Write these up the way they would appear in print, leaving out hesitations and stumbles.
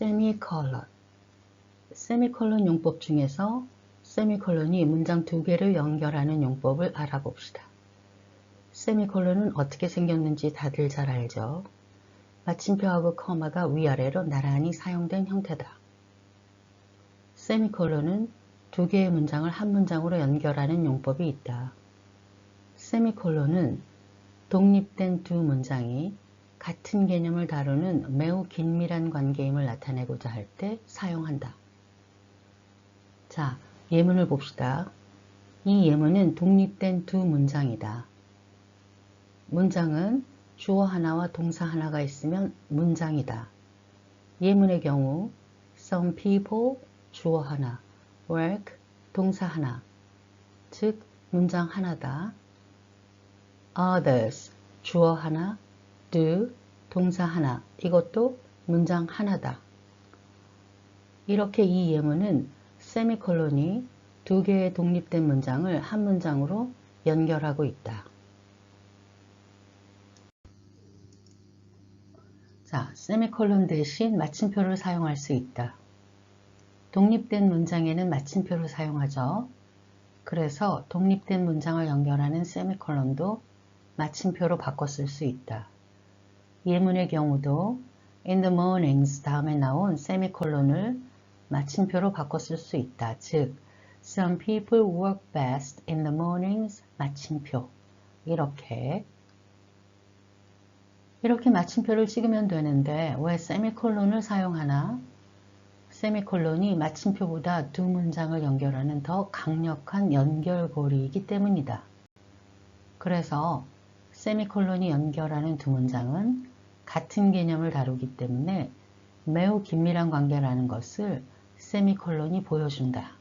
세미콜론. 세미콜론 용법 중에서 세미콜론이 문장 두 개를 연결하는 용법을 알아봅시다. 세미콜론은 어떻게 생겼는지 다들 잘 알죠? 마침표하고 커마가 위아래로 나란히 사용된 형태다. 세미콜론은 두 개의 문장을 한 문장으로 연결하는 용법이 있다. 세미콜론은 독립된 두 문장이 같은 개념을 다루는 매우 긴밀한 관계임을 나타내고자 할 때 사용한다. 자, 예문을 봅시다. 이 예문은 독립된 두 문장이다. 문장은 주어 하나와 동사 하나가 있으면 문장이다. 예문의 경우 Some people 주어 하나, work 동사 하나, 즉 문장 하나다. Others 주어 하나, do 동사 하나, 이것도 문장 하나다. 이렇게 이 예문은 세미콜론이 두 개의 독립된 문장을 한 문장으로 연결하고 있다. 자, 세미콜론 대신 마침표를 사용할 수 있다. 독립된 문장에는 마침표를 사용하죠. 그래서 독립된 문장을 연결하는 세미콜론도 마침표로 바꿔 쓸 수 있다. 예문의 경우도 in the mornings 다음에 나온 세미콜론을 마침표로 바꿔 쓸 수 있다. 즉, some people work best in the mornings 마침표. 이렇게 마침표를 찍으면 되는데 왜 세미콜론을 사용하나? 세미콜론이 마침표보다 두 문장을 연결하는 더 강력한 연결고리이기 때문이다. 그래서 세미콜론이 연결하는 두 문장은 같은 개념을 다루기 때문에 매우 긴밀한 관계라는 것을 세미콜론이 보여준다.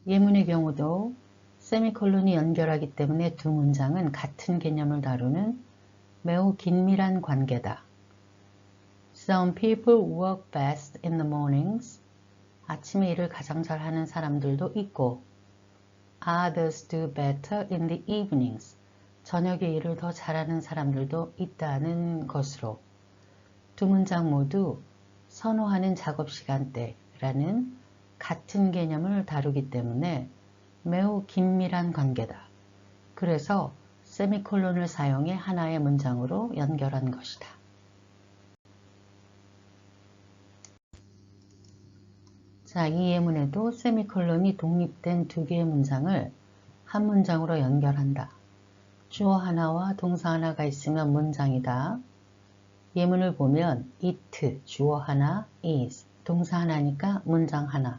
예문의 경우도 세미콜론이 연결하기 때문에 두 문장은 같은 개념을 다루는 매우 긴밀한 관계다. Some people work best in the mornings. 아침에 일을 가장 잘하는 사람들도 있고 Others do better in the evenings. 저녁에 일을 더 잘하는 사람들도 있다는 것으로 두 문장 모두 선호하는 작업 시간대라는 같은 개념을 다루기 때문에 매우 긴밀한 관계다. 그래서 세미콜론을 사용해 하나의 문장으로 연결한 것이다. 자, 이 예문에도 세미콜론이 독립된 두 개의 문장을 한 문장으로 연결한다. 주어 하나와 동사 하나가 있으면 문장이다. 예문을 보면 it, 주어 하나, is, 동사 하나니까 문장 하나.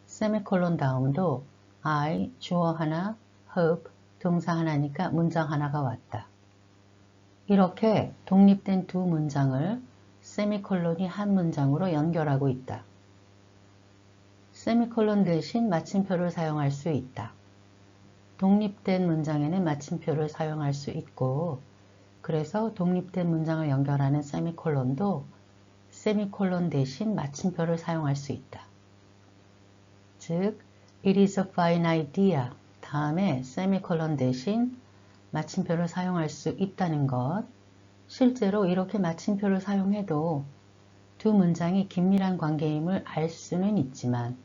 세미콜론 다음도 I, 주어 하나, hope, 동사 하나니까 문장 하나가 왔다. 이렇게 독립된 두 문장을 세미콜론이 한 문장으로 연결하고 있다. 세미콜론 대신 마침표를 사용할 수 있다. 독립된 문장에는 마침표를 사용할 수 있고 그래서 독립된 문장을 연결하는 세미콜론도 세미콜론 대신 마침표를 사용할 수 있다. 즉, it is a fine idea 다음에 세미콜론 대신 마침표를 사용할 수 있다는 것. 실제로 이렇게 마침표를 사용해도 두 문장이 긴밀한 관계임을 알 수는 있지만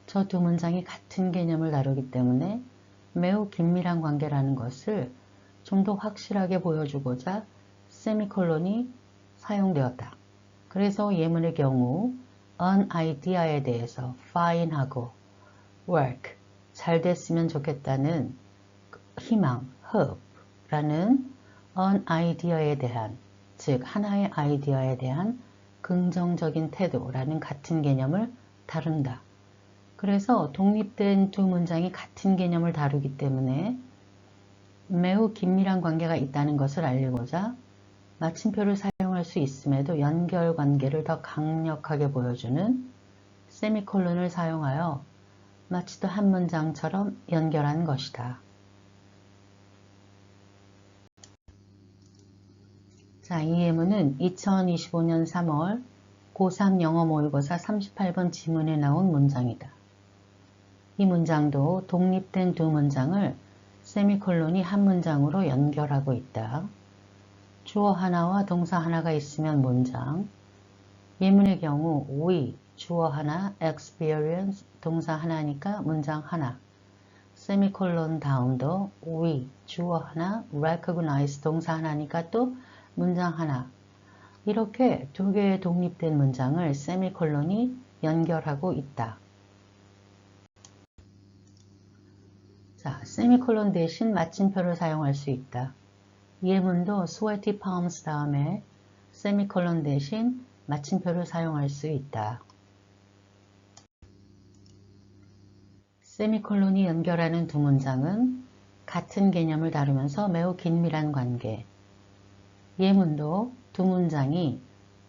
저 두 문장이 같은 개념을 다루기 때문에 매우 긴밀한 관계라는 것을 좀 더 확실하게 보여주고자 세미콜론이 사용되었다. 그래서 예문의 경우 an idea에 대해서 fine하고 work, 잘 됐으면 좋겠다는 희망, hope라는 an idea에 대한, 즉 하나의 아이디어에 대한 긍정적인 태도라는 같은 개념을 다룬다. 그래서 독립된 두 문장이 같은 개념을 다루기 때문에 매우 긴밀한 관계가 있다는 것을 알리고자 마침표를 사용할 수 있음에도 연결 관계를 더 강력하게 보여주는 세미콜론을 사용하여 마치 또 한 문장처럼 연결한 것이다. 자, 이 예문은 2025년 3월 고3 영어 모의고사 38번 지문에 나온 문장이다. 이 문장도 독립된 두 문장을 세미콜론이 한 문장으로 연결하고 있다. 주어 하나와 동사 하나가 있으면 문장. 예문의 경우 we, 주어 하나, experience, 동사 하나니까 문장 하나. 세미콜론 다음도 we, 주어 하나, recognize, 동사 하나니까 또 문장 하나. 이렇게 두 개의 독립된 문장을 세미콜론이 연결하고 있다. 자, 세미콜론 대신 마침표를 사용할 수 있다. 예문도 sweaty palms 다음에 세미콜론 대신 마침표를 사용할 수 있다. 세미콜론이 연결하는 두 문장은 같은 개념을 다루면서 매우 긴밀한 관계. 예문도 두 문장이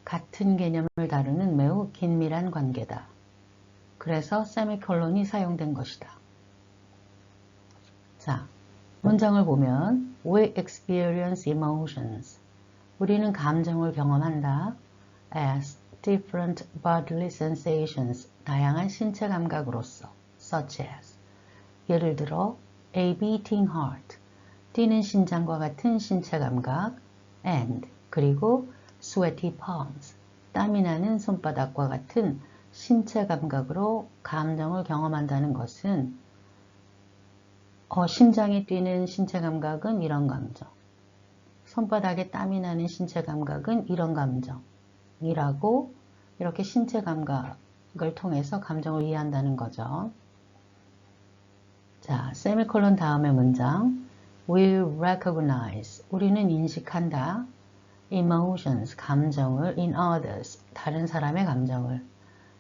같은 개념을 다루는 매우 긴밀한 관계다. 그래서 세미콜론이 사용된 것이다. 자, 문장을 보면 We experience emotions. 우리는 감정을 경험한다. As different bodily sensations. 다양한 신체 감각으로서. Such as. 예를 들어 A beating heart. 뛰는 심장과 같은 신체 감각. And. 그리고 sweaty palms. 땀이 나는 손바닥과 같은 신체 감각으로 감정을 경험한다는 것은 심장이 뛰는 신체 감각은 이런 감정, 손바닥에 땀이 나는 신체 감각은 이런 감정이라고 이렇게 신체 감각을 통해서 감정을 이해한다는 거죠. 자, 세미콜론 다음의 문장 We recognize, 우리는 인식한다. Emotions, 감정을 in others, 다른 사람의 감정을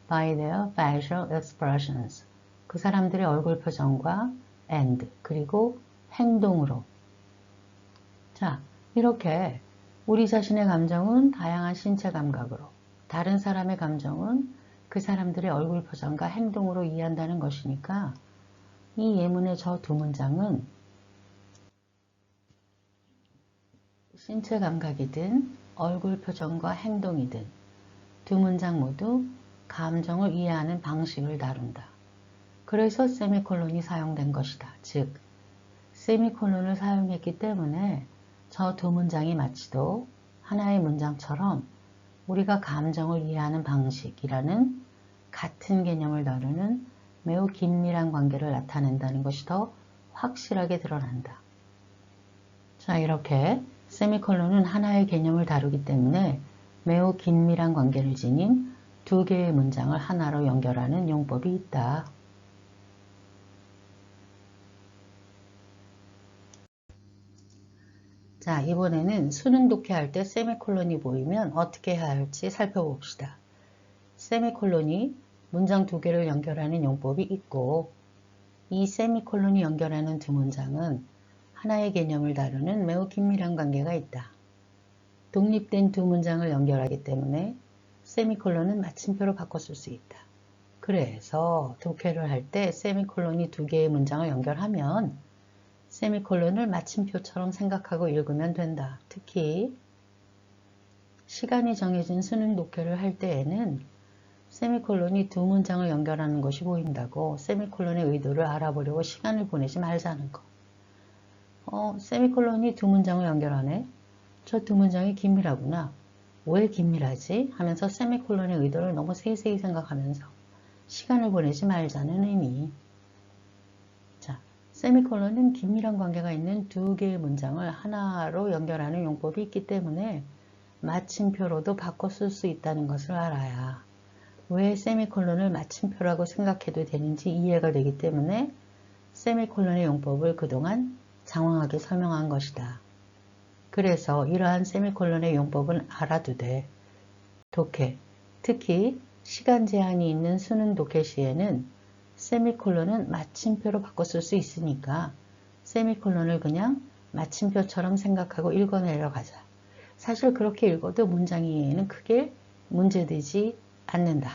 by their facial expressions, 그 사람들의 얼굴 표정과 and, 그리고 행동으로. 자, 이렇게 우리 자신의 감정은 다양한 신체 감각으로, 다른 사람의 감정은 그 사람들의 얼굴 표정과 행동으로 이해한다는 것이니까 이 예문의 저 두 문장은 신체 감각이든 얼굴 표정과 행동이든 두 문장 모두 감정을 이해하는 방식을 다룬다. 그래서 세미콜론이 사용된 것이다. 즉, 세미콜론을 사용했기 때문에 저 두 문장이 마치도 하나의 문장처럼 우리가 감정을 이해하는 방식이라는 같은 개념을 다루는 매우 긴밀한 관계를 나타낸다는 것이 더 확실하게 드러난다. 자, 이렇게 세미콜론은 하나의 개념을 다루기 때문에 매우 긴밀한 관계를 지닌 두 개의 문장을 하나로 연결하는 용법이 있다. 자, 이번에는 수능 독해할 때 세미콜론이 보이면 어떻게 해야 할지 살펴봅시다. 세미콜론이 문장 두 개를 연결하는 용법이 있고 이 세미콜론이 연결하는 두 문장은 하나의 개념을 다루는 매우 긴밀한 관계가 있다. 독립된 두 문장을 연결하기 때문에 세미콜론은 마침표로 바꿔 쓸 수 있다. 그래서 독해를 할 때 세미콜론이 두 개의 문장을 연결하면 세미콜론을 마침표처럼 생각하고 읽으면 된다. 특히 시간이 정해진 수능 독해를 할 때에는 세미콜론이 두 문장을 연결하는 것이 보인다고 세미콜론의 의도를 알아보려고 시간을 보내지 말자는 거. 세미콜론이 두 문장을 연결하네? 저 두 문장이 긴밀하구나. 왜 긴밀하지? 하면서 세미콜론의 의도를 너무 세세히 생각하면서 시간을 보내지 말자는 의미. 자, 세미콜론은 긴밀한 관계가 있는 두 개의 문장을 하나로 연결하는 용법이 있기 때문에 마침표로도 바꿔 쓸 수 있다는 것을 알아야 왜 세미콜론을 마침표라고 생각해도 되는지 이해가 되기 때문에 세미콜론의 용법을 그동안 장황하게 설명한 것이다. 그래서 이러한 세미콜론의 용법은 알아두되 독해, 특히 시간 제한이 있는 수능 독해 시에는 세미콜론은 마침표로 바꿔 쓸 수 있으니까 세미콜론을 그냥 마침표처럼 생각하고 읽어내려가자. 사실 그렇게 읽어도 문장 이해에는 크게 문제되지 않는다.